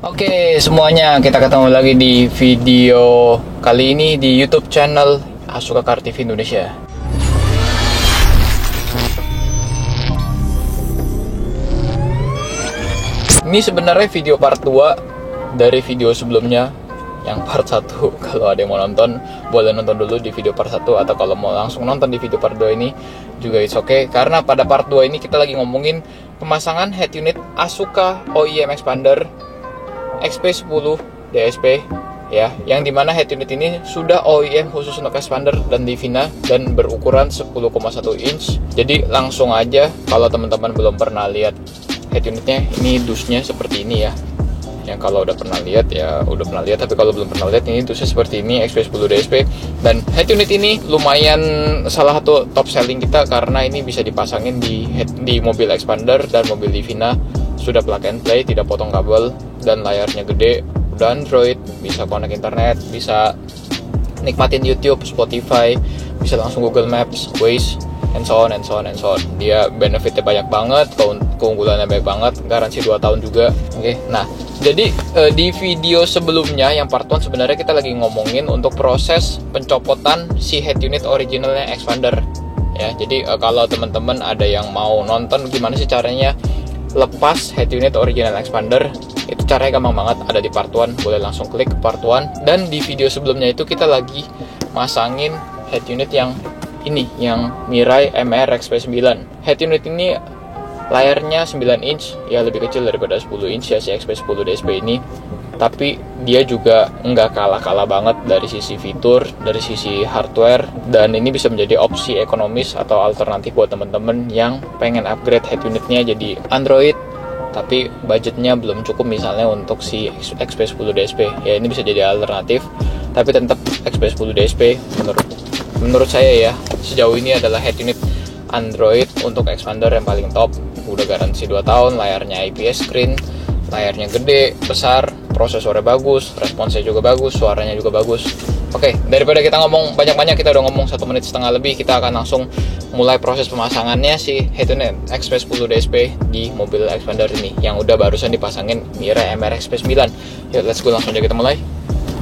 Oke semuanya, kita ketemu lagi di video kali ini di YouTube channel Asuka Car TV Indonesia. Ini sebenarnya video part 2 dari video sebelumnya yang part 1. Kalau ada yang mau nonton, boleh nonton dulu di video part 1, atau kalau mau langsung nonton di video part 2 ini juga it's okay. Karena pada part 2 ini kita lagi ngomongin pemasangan head unit Asuka OEM Expander XP10 DSP ya, yang dimana head unit ini sudah OEM khusus untuk expander dan Divina dan berukuran 10,1 inch. Jadi langsung aja, kalau teman-teman belum pernah lihat head unitnya, ini dusnya seperti ini ya. Yang kalau udah pernah lihat ya udah pernah lihat, tapi kalau belum pernah lihat, ini dusnya seperti ini, XP10 DSP. Dan head unit ini lumayan salah satu top selling kita karena ini bisa dipasangin di mobil expander dan mobil Divina. Sudah plug and play, tidak potong kabel, dan layarnya gede, udah Android, bisa connect internet, bisa nikmatin YouTube, Spotify, bisa langsung Google Maps, Waze, and so on. Dia benefitnya banyak banget, keunggulannya banyak banget, garansi 2 tahun juga. Oke, nah jadi di video sebelumnya yang part 1 sebenarnya kita lagi ngomongin untuk proses pencopotan si head unit originalnya expander ya. Jadi kalau teman-teman ada yang mau nonton gimana sih caranya lepas head unit original expander, itu caranya gampang banget, ada di part 1, boleh langsung klik part 1. Dan di video sebelumnya itu kita lagi masangin head unit yang ini, yang Mirai MR XP9. Head unit ini layarnya 9 inch, ya lebih kecil daripada 10 inch ya si XP10 DSP ini. Tapi dia juga nggak kalah banget dari sisi fitur, dari sisi hardware, dan ini bisa menjadi opsi ekonomis atau alternatif buat temen-temen yang pengen upgrade head unitnya jadi Android tapi budgetnya belum cukup misalnya untuk si XP10 DSP. Ya ini bisa jadi alternatif, tapi tetap XP10 DSP menurut saya ya sejauh ini adalah head unit Android untuk expander yang paling top. Udah garansi 2 tahun, layarnya IPS screen, layarnya gede, besar, prosesornya bagus, responsnya juga bagus, suaranya juga bagus. Oke, daripada kita ngomong banyak-banyak, kita udah ngomong 1 menit setengah lebih, kita akan langsung mulai proses pemasangannya si head unit XP10 DSP di mobil expander ini yang udah barusan dipasangin Mirai MR XP9. Yuk, let's go, langsung aja kita mulai.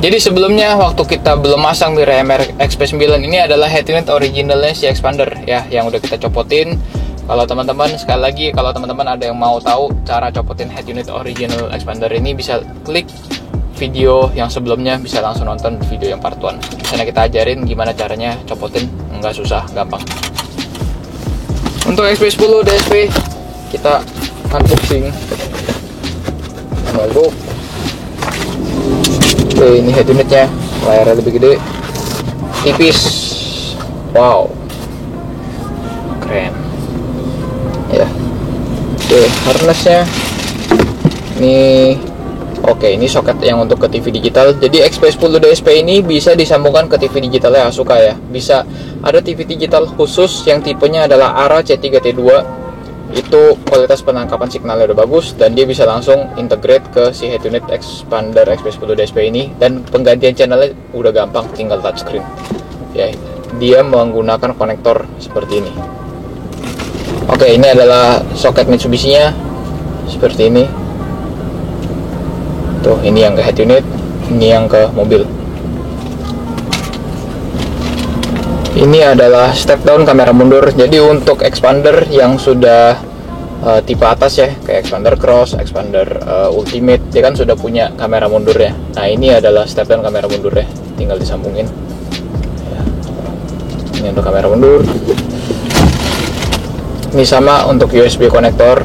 Jadi sebelumnya waktu kita belum masang Mirai MR XP9 ini adalah head unit originalnya si expander ya, yang udah kita copotin. Kalau teman-teman, sekali lagi, kalau teman-teman ada yang mau tahu cara copotin head unit original expander ini, bisa klik video yang sebelumnya, bisa langsung nonton video yang part 1. Di sana kita ajarin gimana caranya copotin, nggak susah, gampang. Untuk XP10 DSP kita unboxing. Lalu, oke, ini head unitnya, layarnya lebih gede, tipis, wow, keren. Ya, oke, harnessnya ini oke, ini soket yang untuk ke TV digital. Jadi XP10 DSP ini bisa disambungkan ke TV digitalnya Asuka ya. Bisa ada TV digital khusus yang tipenya adalah ARA C3T2. Itu kualitas penangkapan signalnya udah bagus dan dia bisa langsung integrate ke si head unit expander XP10 DSP ini, dan penggantian channelnya udah gampang, tinggal touchscreen. Ya, dia menggunakan konektor seperti ini. Oke, ini adalah soket Mitsubishi-nya seperti ini. Tuh, ini yang ke head unit, ini yang ke mobil. Ini adalah step down kamera mundur. Jadi untuk expander yang sudah tipe atas ya, kayak expander cross, expander ultimate, dia kan sudah punya kamera mundur ya. Nah, ini adalah step down kamera mundur ya, tinggal disambungin ya. Ini untuk kamera mundur. Ini sama untuk USB konektor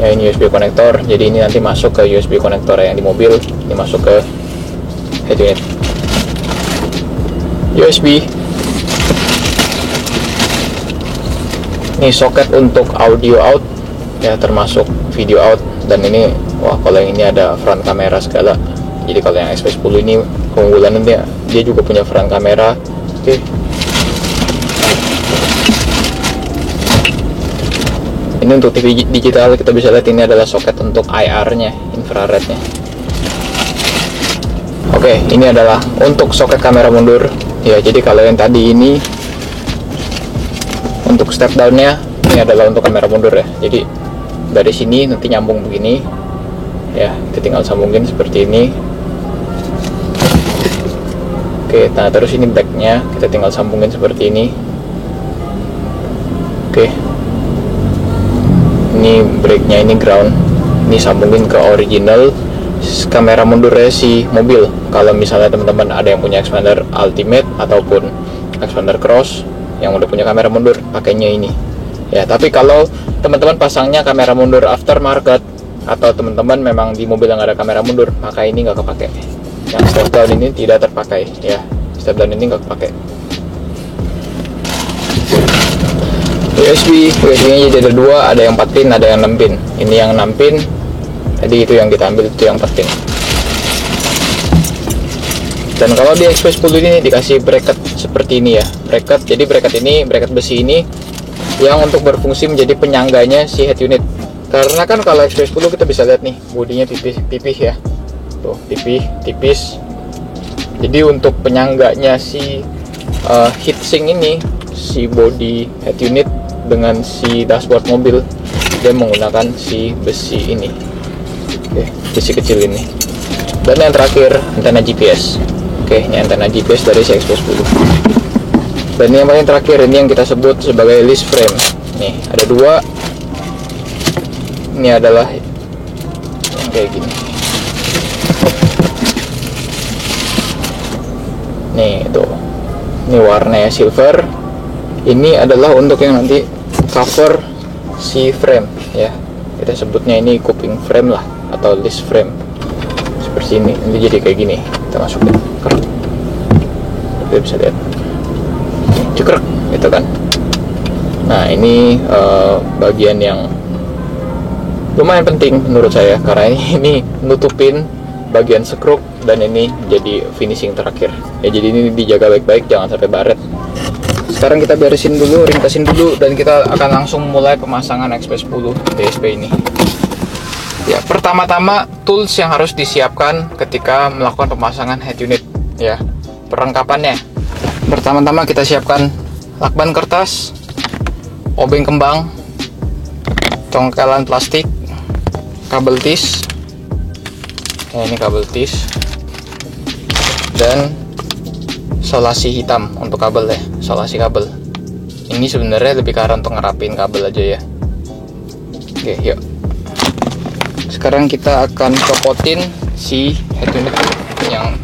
ya, ini USB konektor, jadi ini nanti masuk ke USB konektor yang di mobil, ini masuk ke head unit. USB, ini soket untuk audio out ya, termasuk video out. Dan ini, wah, kalau yang ini ada front kamera segala. Jadi kalau yang XP10 ini keunggulannya dia juga punya front kamera. Oke. Ini untuk TV digital, kita bisa lihat ini adalah soket untuk IR-nya, infrared-nya. Oke, ini adalah untuk soket kamera mundur. Ya, jadi kalau yang tadi ini untuk step down-nya, ini adalah untuk kamera mundur ya. Jadi dari sini nanti nyambung begini ya. Kita tinggal sambungin seperti ini. Oke, nah terus ini backnya kita tinggal sambungin seperti ini. Oke, ini brake-nya, ini ground, ini sambungin ke original kamera mundurnya si mobil. Kalau misalnya teman-teman ada yang punya expander ultimate ataupun expander cross yang udah punya kamera mundur, pakainya ini ya. Tapi kalau teman-teman pasangnya kamera mundur aftermarket atau teman-teman memang di mobil yang ada kamera mundur, maka ini nggak kepake. Yang step down ini tidak terpakai ya, step down ini nggak kepake. USB-nya jadi ada dua, ada yang 4 pin, ada yang 6 pin. Ini yang 6 pin, jadi itu yang kita ambil, itu yang 4 pin. Dan kalau di XP10 ini dikasih bracket seperti ini ya, bracket. Jadi bracket besi ini yang untuk berfungsi menjadi penyangganya si head unit. Karena kan kalau XP10 kita bisa lihat nih, bodinya tipis ya, tuh tipis. Jadi untuk penyangganya si heatsink ini, si body head unit dengan si dashboard mobil, dia menggunakan si besi ini. Oke, besi kecil ini. Dan yang terakhir, antena GPS. Oke, ini antena GPS dari si XP10. Dan yang paling terakhir, ini yang kita sebut sebagai lease frame. Nih, ada dua. Ini adalah yang kayak gini. Nih, itu. Ini warnanya silver. Ini adalah untuk yang nanti cover si frame ya. Kita sebutnya ini kuping frame lah, atau lease frame. Seperti ini. Ini jadi kayak gini. Kita masukin. Kita bisa lihat. Cekrek, gitu kan. Nah, ini bagian yang lumayan penting menurut saya, karena ini nutupin bagian skruk, dan ini jadi finishing terakhir ya. Jadi ini dijaga baik-baik, jangan sampai baret. Sekarang kita beresin dulu, ringkasin dulu, dan kita akan langsung mulai pemasangan XP10 DSP ini ya. Pertama-tama tools yang harus disiapkan ketika melakukan pemasangan head unit ya. Perlengkapannya, pertama-tama kita siapkan lakban kertas, obeng kembang, congkelan plastik, kabel tis ya, ini kabel tis, dan solasi hitam untuk kabel ya, solasi kabel. Ini sebenarnya lebih ke arah untuk ngerapin kabel aja ya. Oke, yuk. Sekarang kita akan copotin si head unit yang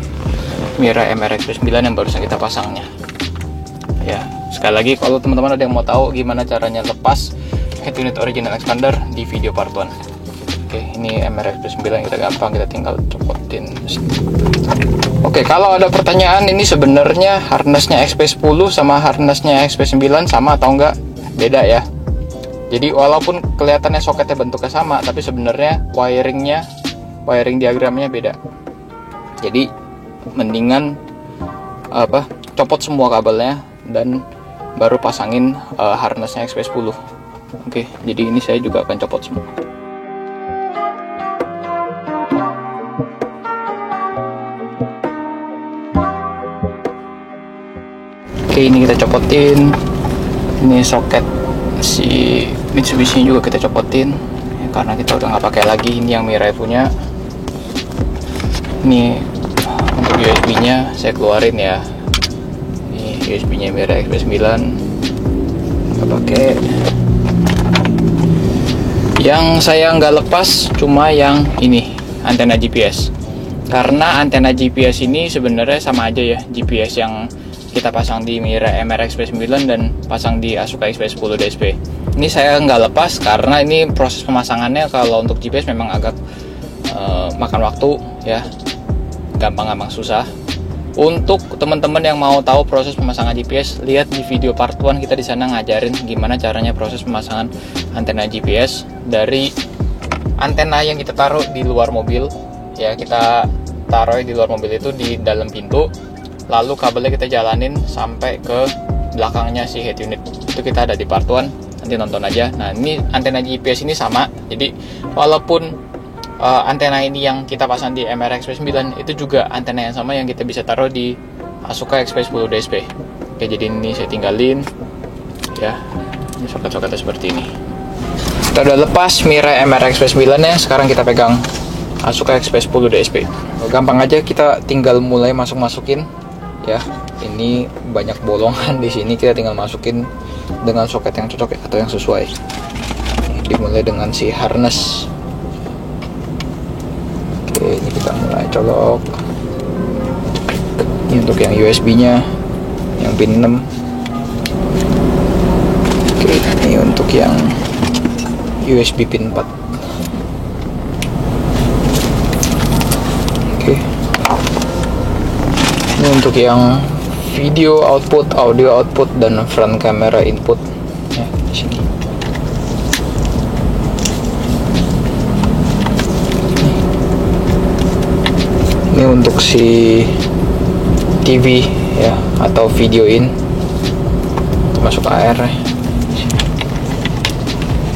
Mirai MRX9 yang barusan kita pasangnya ya. Sekali lagi, kalau teman-teman ada yang mau tahu gimana caranya lepas head unit original expander, di video part 1. Oke, ini MRX9 kita gampang, kita tinggal copotin. Oke, kalau ada pertanyaan, ini sebenarnya harnessnya XP10 sama harnessnya XP9 sama atau enggak? Beda ya. Jadi walaupun kelihatannya soketnya bentuknya sama, tapi sebenarnya wiring diagramnya beda. Jadi mendingan copot semua kabelnya dan baru pasangin harnessnya XP10. Oke, jadi ini saya juga akan copot semua. Oke, ini kita copotin. Ini soket si Mitsubishi juga kita copotin ya, karena kita udah nggak pakai lagi. Ini yang Mirai punya. Ini untuk USB-nya saya keluarin ya. Ini USB-nya Mirai XP9 nggak pakai. Yang saya nggak lepas cuma yang ini, antena GPS. Karena antena GPS ini sebenarnya sama aja ya, GPS yang kita pasang di Mirai MRX-P9 dan pasang di Asuka XP10 DSP. Ini saya nggak lepas karena ini proses pemasangannya kalau untuk GPS memang agak makan waktu ya, gampang susah. Untuk teman-teman yang mau tahu proses pemasangan GPS, lihat di video part 1, kita di sana ngajarin gimana caranya proses pemasangan antena GPS dari antena yang kita taruh di luar mobil ya. Kita taruh di luar mobil itu di dalam pintu, lalu kabelnya kita jalanin sampai ke belakangnya si head unit. Itu kita ada di part 1, nanti nonton aja. Nah, ini antena GPS ini sama. Jadi walaupun antena ini yang kita pasang di MRX-P9, itu juga antena yang sama yang kita bisa taruh di Asuka XP10 DSP. Oke, jadi ini saya tinggalin ya. Ini soket-soketnya seperti ini. Kita udah lepas Mirai MRX-P9 nya. Sekarang kita pegang Asuka XP10 DSP. Gampang aja, kita tinggal mulai masukin ya. Ini banyak bolongan di sini, kita tinggal masukin dengan soket yang cocok ya, atau yang sesuai. Dimulai dengan si harness. Oke, ini kita mulai colok. Ini untuk yang USB-nya, yang pin 6. Oke, ini untuk yang USB pin 4. Oke. Ini untuk yang video output, audio output, dan front camera input ya, di sini. Ini untuk si TV ya, atau video in, masuk AR ya.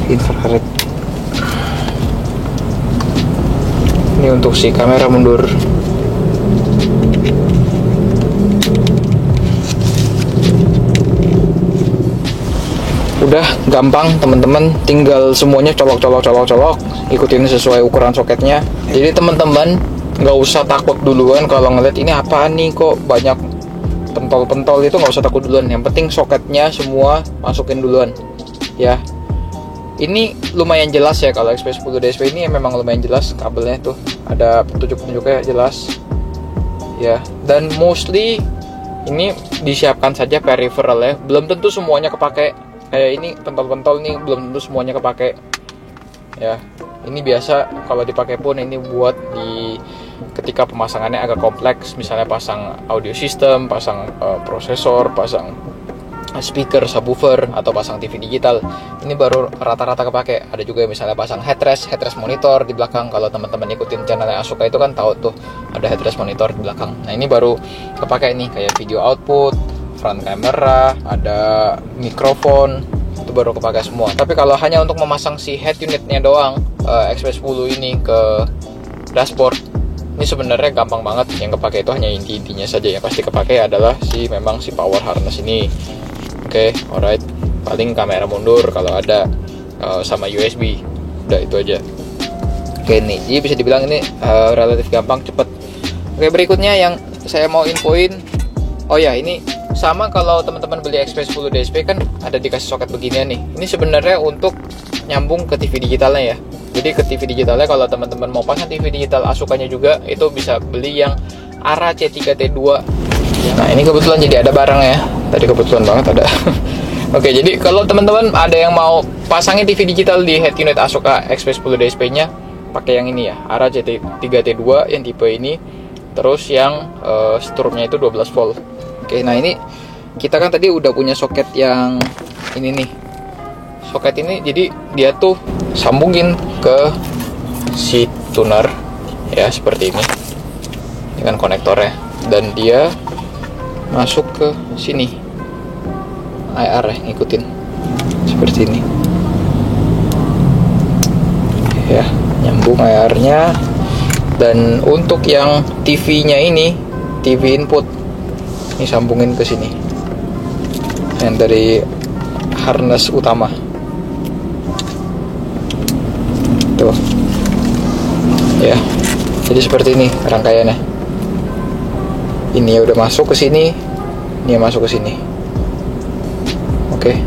Infrared. Ini untuk si kamera mundur. Udah gampang teman-teman, tinggal semuanya colok, ikutin sesuai ukuran soketnya. Jadi teman-teman nggak usah takut duluan kalau ngeliat ini apaan nih, kok banyak pentol-pentol, itu nggak usah takut duluan. Yang penting soketnya semua masukin duluan ya. Ini lumayan jelas ya, kalau XP10 DSP ini memang lumayan jelas kabelnya tuh, ada petunjuk-petunjuknya jelas ya. Dan mostly ini disiapkan saja peripheral ya, belum tentu semuanya kepake. Kayak ini pentol-pentol nih belum tentu semuanya kepake ya. Ini biasa kalau dipakai pun ini buat di ketika pemasangannya agak kompleks, misalnya pasang audio system, pasang prosesor, pasang speaker, subwoofer, atau pasang TV digital. Ini baru rata-rata kepake. Ada juga yang misalnya pasang headrest monitor di belakang. Kalau teman-teman ikutin channelnya Asuka itu kan tahu tuh ada headrest monitor di belakang. Nah ini baru kepake nih, kayak video output, front camera, ada mikrofon, itu baru kepake semua. Tapi kalau hanya untuk memasang si head unitnya doang, XP10 ini ke dashboard, ini sebenarnya gampang banget. Yang kepake itu hanya inti-intinya saja. Yang pasti kepake adalah memang si power harness ini. Oke, alright. Paling kamera mundur kalau ada, sama USB. Udah itu aja. Oke nih, jadi bisa dibilang ini relatif gampang, cepet. Oke, berikutnya yang saya mau infoin, oh ya, ini sama kalau teman-teman beli XP10 DSP kan ada dikasih soket beginian nih. Ini sebenarnya untuk nyambung ke TV digitalnya ya. Jadi ke TV digitalnya kalau teman-teman mau pasang TV digital Asukanya juga, itu bisa beli yang ARA C3T2. Nah ini kebetulan jadi ada barang ya. Tadi kebetulan banget ada. Oke, jadi kalau teman-teman ada yang mau pasangin TV digital di head unit Asuka XP10 DSP-nya, pakai yang ini ya, ARA C3T2 yang tipe ini. Terus yang strumnya itu 12 volt. Oke, nah ini kita kan tadi udah punya soket yang ini nih. Soket ini jadi dia tuh sambungin ke si tuner ya, seperti ini. Ini kan konektornya, dan dia masuk ke sini IR ya, ngikutin seperti ini ya, nyambung IR-nya. Dan untuk yang TV-nya ini, TV input, ini sambungin ke sini yang dari harness utama tuh ya. Jadi seperti ini rangkaiannya. Ini ya udah masuk ke sini, ini ya masuk ke sini. Oke.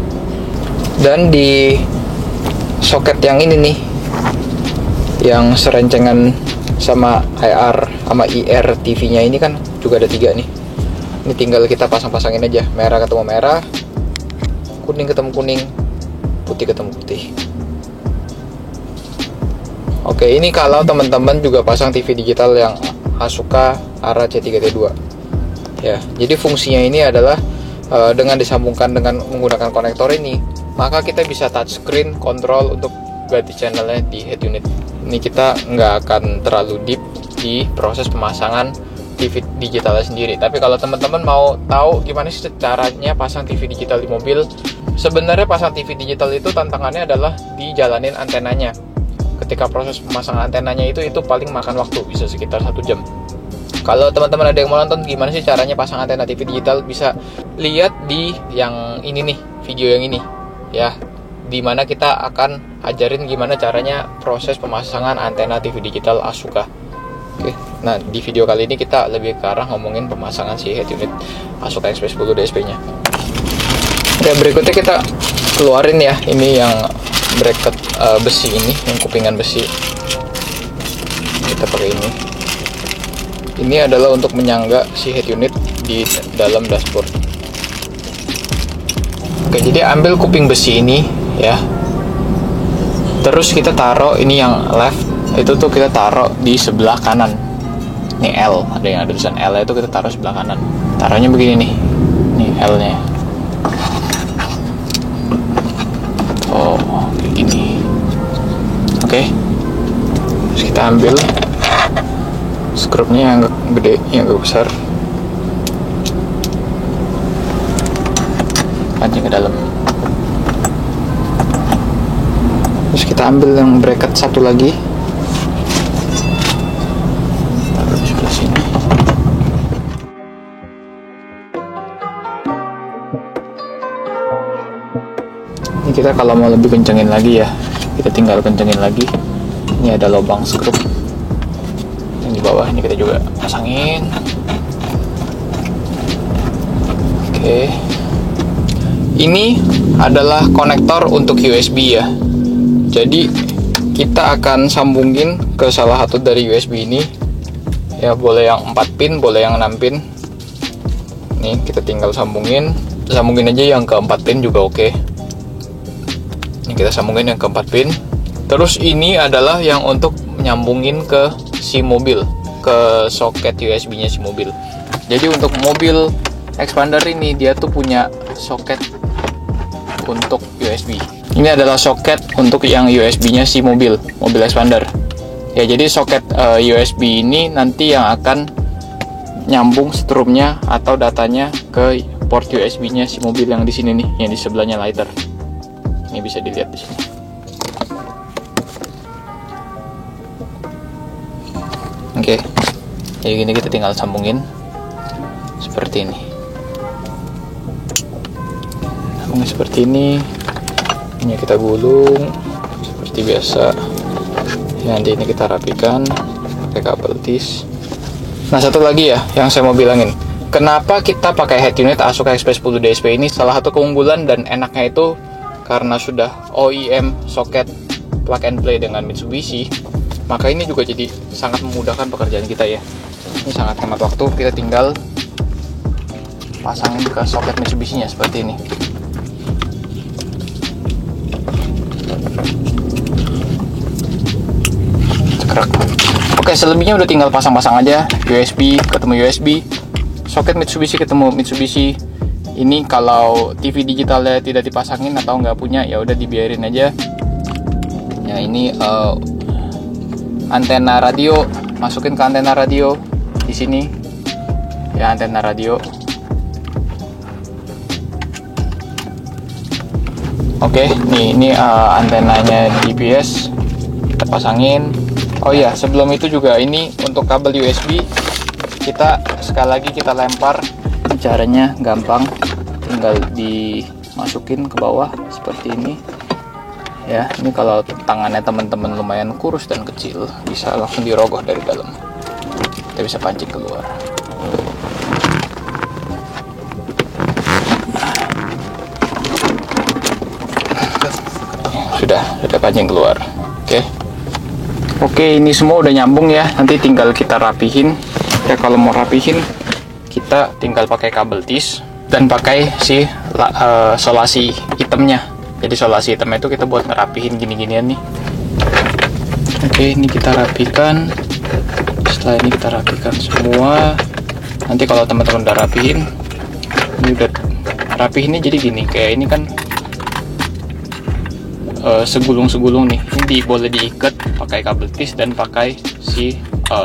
Dan di soket yang ini nih, yang serencengan sama IR sama IR TV-nya ini kan juga ada 3 nih. Ini tinggal kita pasang-pasangin aja. Merah ketemu merah, kuning ketemu kuning, putih ketemu putih. Oke, ini kalau teman-teman juga pasang TV digital yang Asuka ARA C3T2 ya. Jadi fungsinya ini adalah dengan disambungkan dengan menggunakan konektor ini, maka kita bisa touchscreen kontrol untuk ganti channelnya di head unit. Ini kita nggak akan terlalu deep di proses pemasangan TV digitalnya sendiri. Tapi kalau teman-teman mau tahu gimana sih caranya pasang TV digital di mobil, sebenarnya pasang TV digital itu tantangannya adalah dijalanin antenanya. Ketika proses pemasangan antenanya itu paling makan waktu, bisa sekitar 1 jam. Kalau teman-teman ada yang mau nonton gimana sih caranya pasang antena TV digital, bisa lihat di yang ini nih, video yang ini ya, dimana kita akan ajarin gimana caranya proses pemasangan antena TV digital Asuka. Oke, nah di video kali ini kita lebih ke arah ngomongin pemasangan si head unit Asuka XP10 DSP nya. Oke, berikutnya kita keluarin ya, ini yang bracket besi ini, yang kupingan besi. Kita pakai ini. Ini adalah untuk menyangga si head unit di dalam dashboard. Oke, jadi ambil kuping besi ini ya. Terus kita taruh ini yang left, itu tuh kita taruh di sebelah kanan. Ini L, ada yang ada tulisan L, itu kita taruh sebelah kanan. Taruhnya begini nih. Nih L-nya. Oh, kayak gini. Oke. Terus kita ambil skrupnya yang agak gede, yang agak besar. Pancing ke dalam. Terus kita ambil yang bracket satu lagi, taruh di sebelah sini. Ini kita kalau mau lebih kencengin lagi ya, kita tinggal kencengin lagi. Ini ada lubang skrup yang di bawah, ini kita juga pasangin. Oke. Ini adalah konektor untuk USB ya. Jadi kita akan sambungin ke salah satu dari USB ini. Ya, boleh yang 4 pin, boleh yang 6 pin. Nih, kita tinggal sambungin aja yang ke 4 pin juga oke. Ini kita sambungin yang ke 4 pin. Terus ini adalah yang untuk nyambungin ke si mobil, ke soket USB-nya si mobil. Jadi untuk mobil expander ini dia tuh punya soket untuk USB. Ini adalah soket untuk yang USB-nya si mobil expander. Ya, jadi soket USB ini nanti yang akan nyambung strumnya atau datanya ke port USB-nya si mobil yang di sini nih, yang di sebelahnya lighter. Ini bisa dilihat di sini. Oke. Jadi gini kita tinggal sambungin seperti ini. Seperti ini kita gulung seperti biasa ya. Nanti ini kita rapikan pakai kabel tis. Nah, satu lagi ya yang saya mau bilangin, kenapa kita pakai head unit Asuka XP10 DSP ini. Salah satu keunggulan dan enaknya itu karena sudah OEM soket plug and play dengan Mitsubishi, maka ini juga jadi sangat memudahkan pekerjaan kita ya. Ini sangat hemat waktu, kita tinggal pasangin ke soket Mitsubishi nya seperti ini. Oke, selebihnya udah tinggal pasang-pasang aja. USB ketemu USB, soket Mitsubishi ketemu Mitsubishi. Ini kalau TV digitalnya tidak dipasangin atau nggak punya, ya udah dibiarin aja. Ya, ini antena radio, masukin ke antena radio di sini. Ya, antena radio. Oke, nih ini antenanya DBS kita pasangin. Oh iya, sebelum itu juga ini untuk kabel USB kita sekali lagi kita lempar. Caranya gampang, tinggal dimasukin ke bawah seperti ini. Ya, ini kalau tangannya teman-teman lumayan kurus dan kecil, bisa langsung dirogoh dari dalam. Kita bisa pancing keluar. Sudah pancing keluar. Oke, ini semua udah nyambung ya. Nanti tinggal kita rapihin. Ya, kalau mau rapihin kita tinggal pakai kabel tis dan pakai si solasi hitamnya. Jadi solasi hitamnya itu kita buat ngerapihin gini-ginian nih. Oke, ini kita rapikan. Setelah ini kita rapikan semua. Nanti kalau teman-teman udah rapihin, ini udah rapihinnya jadi gini. Kayak ini kan segulung-segulung nih. Ini boleh diikat pakai kabel tis dan pakai si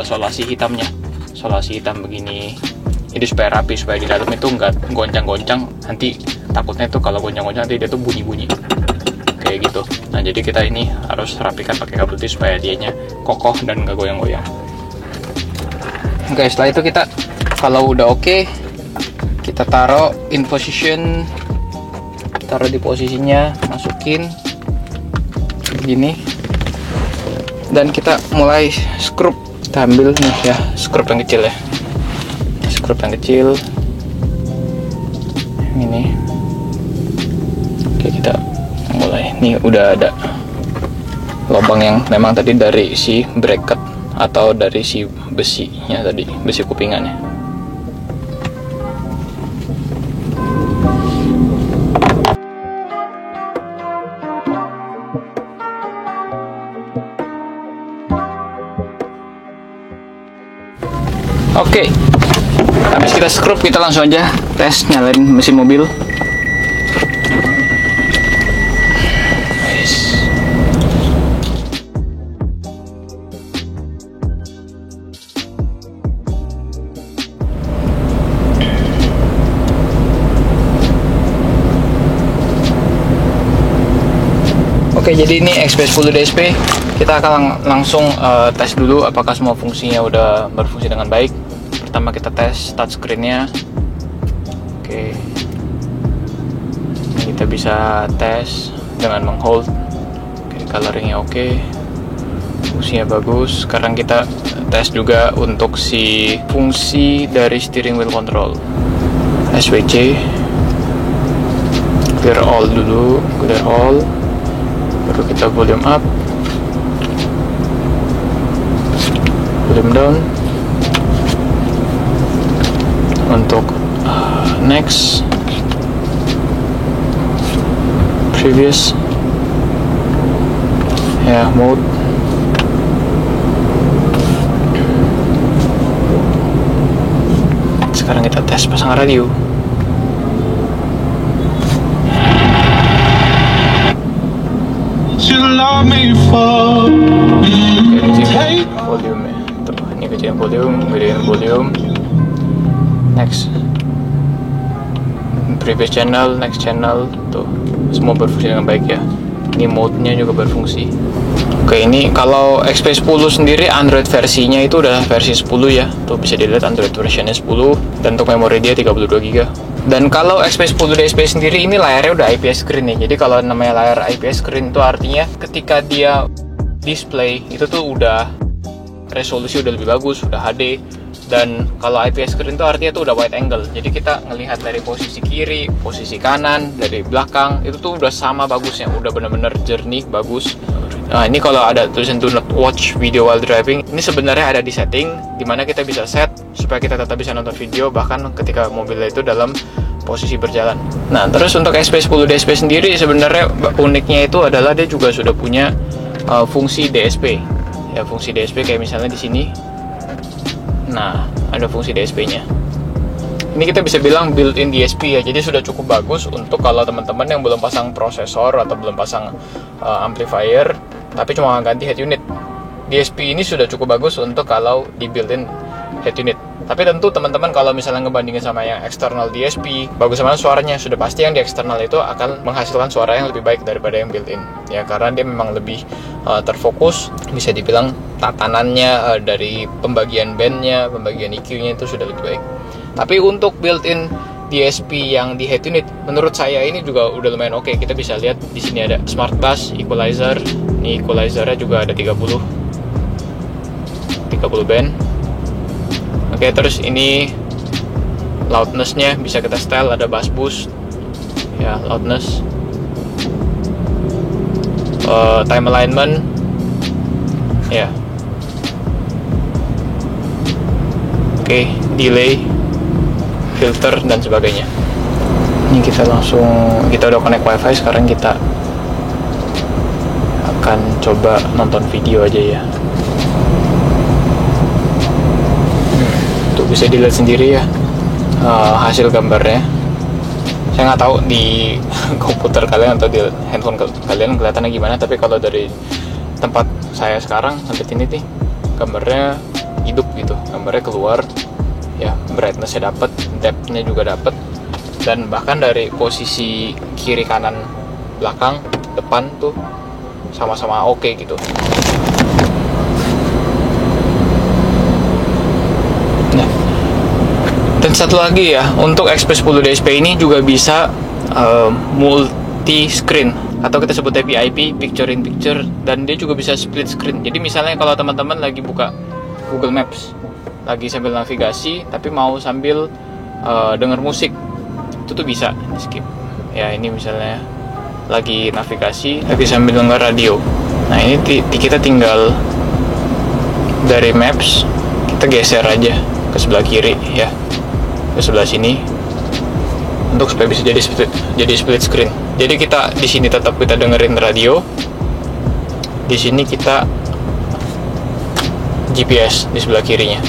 solasi hitamnya. Solasi hitam begini. Jadi supaya rapi, supaya di dalam itu nggak goncang-goncang. Nanti takutnya tuh kalau goncang-goncang nanti dia tuh bunyi-bunyi kayak gitu. Nah, jadi kita ini harus rapikan pakai kabel tis supaya dianya kokoh dan nggak goyang-goyang. Oke, setelah itu kita kalau udah oke, kita taruh in position, taruh di posisinya, masukin. gini, dan kita mulai skrup. Kita ambil nih ya, skrup yang kecil ya, skrup yang kecil ini. Oke, kita mulai. Nih udah ada lubang yang memang tadi dari si bracket atau dari si besinya tadi, besi kupingannya. Oke, habis kita skrup, kita langsung aja tes nyalain mesin mobil. Oke, jadi ini XP10 DSP. Kita akan langsung tes dulu apakah semua fungsinya udah berfungsi dengan baik. Pertama kita tes touchscreen-nya. Oke, ini kita bisa tes dengan menghold. Oke, coloring-nya oke, fungsinya bagus. Sekarang kita tes juga untuk si fungsi dari steering wheel control. SWC, clear all dulu, clear all. Baru kita volume up, volume down. Untuk next, previous, ya, mode. Sekarang kita tes pasang radio. Volume, tuh, ini kecilin volume, gedein volume. Next, previous channel, next channel, tuh semua berfungsi dengan baik ya. Ini mode-nya juga berfungsi. Oke, ini kalau XP10 sendiri Android versinya itu udah versi 10 ya. Tuh bisa dilihat Android versionnya 10, dan untuk memori dia 32 GB. Dan kalau XP10 DSP sendiri ini layarnya udah IPS screen nih. Jadi kalau namanya layar IPS screen itu artinya ketika dia display itu tuh udah resolusi udah lebih bagus, udah HD. Dan kalau IPS screen itu artinya tuh udah wide angle. Jadi kita ngelihat dari posisi kiri, posisi kanan, dari belakang itu tuh udah sama bagusnya, udah bener-bener jernih, bagus. Nah, ini kalau ada tulisan do not watch video while driving, ini sebenarnya ada di setting dimana kita bisa set supaya kita tetap bisa nonton video bahkan ketika mobilnya itu dalam posisi berjalan. Nah, terus untuk XP10 DSP sendiri sebenarnya uniknya itu adalah dia juga sudah punya fungsi DSP. Ya, fungsi DSP kayak misalnya di sini. Nah, ada fungsi DSP-nya. Ini kita bisa bilang built-in DSP ya, jadi sudah cukup bagus untuk kalau teman-teman yang belum pasang prosesor atau belum pasang amplifier, tapi cuma ganti head unit. DSP ini sudah cukup bagus untuk kalau di built-in head unit. Tapi tentu teman-teman kalau misalnya ngebandingin sama yang eksternal DSP, bagus sama suaranya, sudah pasti yang di eksternal itu akan menghasilkan suara yang lebih baik daripada yang built-in. Ya, karena dia memang lebih terfokus, bisa dibilang tatanannya dari pembagian bandnya, pembagian EQ-nya itu sudah lebih baik. Tapi untuk built-in DSP yang di head unit, menurut saya ini juga udah lumayan oke. Kita bisa lihat di sini ada smart bass, equalizer. Ini equalizernya juga ada 30 band. Oke, terus ini loudness-nya bisa kita setel, ada bass boost. Ya, loudness. Time alignment. Ya. Oke, delay, filter dan sebagainya. Ini kita udah connect wifi. Sekarang kita akan coba nonton video aja ya. Tuh bisa dilihat sendiri ya hasil gambarnya. Saya nggak tahu di komputer kalian atau di handphone kalian kelihatannya gimana, tapi kalau dari tempat saya sekarang sampai ini nih gambarnya hidup gitu, gambarnya keluar ya, brightness-nya dapet, depth-nya juga dapet, dan bahkan dari posisi kiri, kanan, belakang, depan tuh sama-sama oke gitu. Nah, dan satu lagi ya, untuk XP10 DSP ini juga bisa multi screen. atau kita sebutnya PIP, picture in picture, dan dia juga bisa split screen. Jadi misalnya kalau teman-teman lagi buka Google Maps, lagi sambil navigasi tapi mau sambil denger musik, itu tuh bisa di skip. Ya ini misalnya lagi navigasi, lagi sambil denger radio. Nah ini kita tinggal dari Maps kita geser aja ke sebelah kiri ya, ke sebelah sini, untuk supaya bisa jadi split screen. Jadi kita di sini tetap kita dengerin radio, di sini kita GPS di sebelah kirinya.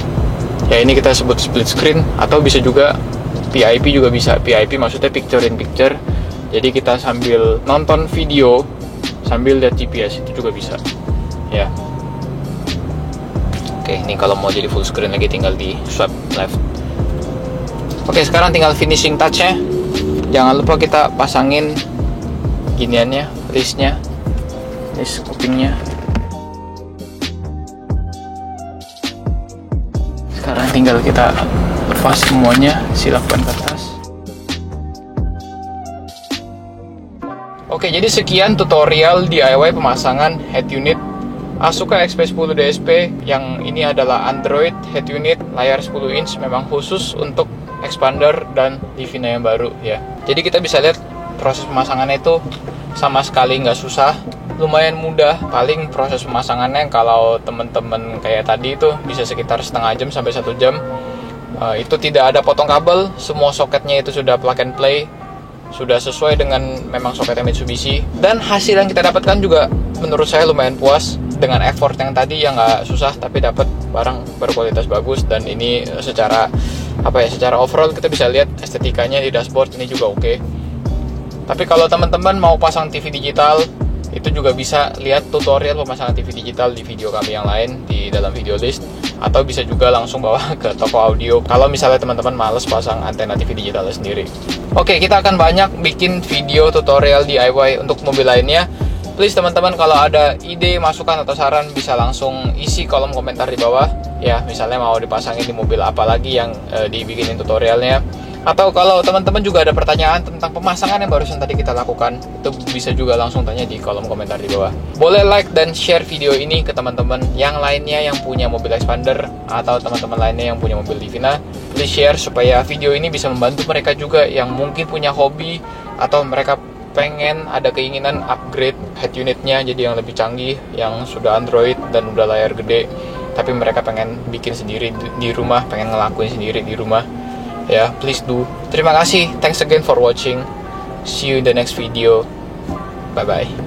Ya ini kita sebut split screen, atau bisa juga PIP juga bisa. PIP maksudnya picture in picture. Jadi kita sambil nonton video sambil lihat GPS, itu juga bisa. Ya. Oke, ini kalau mau jadi full screen lagi tinggal di swipe left. Oke, sekarang tinggal finishing touch-nya. Jangan lupa kita pasangin giniannya, listnya, list kupingnya. Sekarang tinggal kita lepas semuanya, silakan ke atas. Oke, jadi sekian tutorial DIY pemasangan head unit Asuka XP10 DSP. Yang ini adalah Android head unit, layar 10 inch, memang khusus untuk expander dan Livina yang baru ya. Jadi kita bisa lihat proses pemasangannya itu sama sekali nggak susah, lumayan mudah. Paling proses pemasangannya kalau temen-temen kayak tadi itu bisa sekitar setengah jam sampai 1 jam. Itu tidak ada potong kabel, semua soketnya itu sudah plug and play, sudah sesuai dengan memang soketnya Mitsubishi. Dan hasil yang kita dapatkan juga menurut saya lumayan puas, dengan effort yang tadi yang nggak susah tapi dapat barang berkualitas bagus. Dan ini secara overall kita bisa lihat estetikanya di dashboard ini juga oke. Tapi kalau teman-teman mau pasang TV digital, itu juga bisa lihat tutorial pemasangan TV digital di video kami yang lain di dalam video list, atau bisa juga langsung bawa ke toko audio kalau misalnya teman-teman males pasang antena TV digital sendiri. Oke, kita akan banyak bikin video tutorial DIY untuk mobil lainnya. Please teman-teman, kalau ada ide, masukan, atau saran bisa langsung isi kolom komentar di bawah ya. Misalnya mau dipasangin di mobil apa lagi yang dibikinin tutorialnya, atau kalau teman-teman juga ada pertanyaan tentang pemasangan yang barusan tadi kita lakukan, itu bisa juga langsung tanya di kolom komentar di bawah. Boleh like dan share video ini ke teman-teman yang lainnya yang punya mobil expander, atau teman-teman lainnya yang punya mobil Livina. Please share supaya video ini bisa membantu mereka juga yang mungkin punya hobi, atau mereka pengen ada keinginan upgrade head unitnya jadi yang lebih canggih, yang sudah Android dan udah layar gede, tapi mereka pengen bikin sendiri di rumah, pengen ngelakuin sendiri di rumah ya. Please do. Terima kasih, thanks again for watching, see you in the next video, bye bye.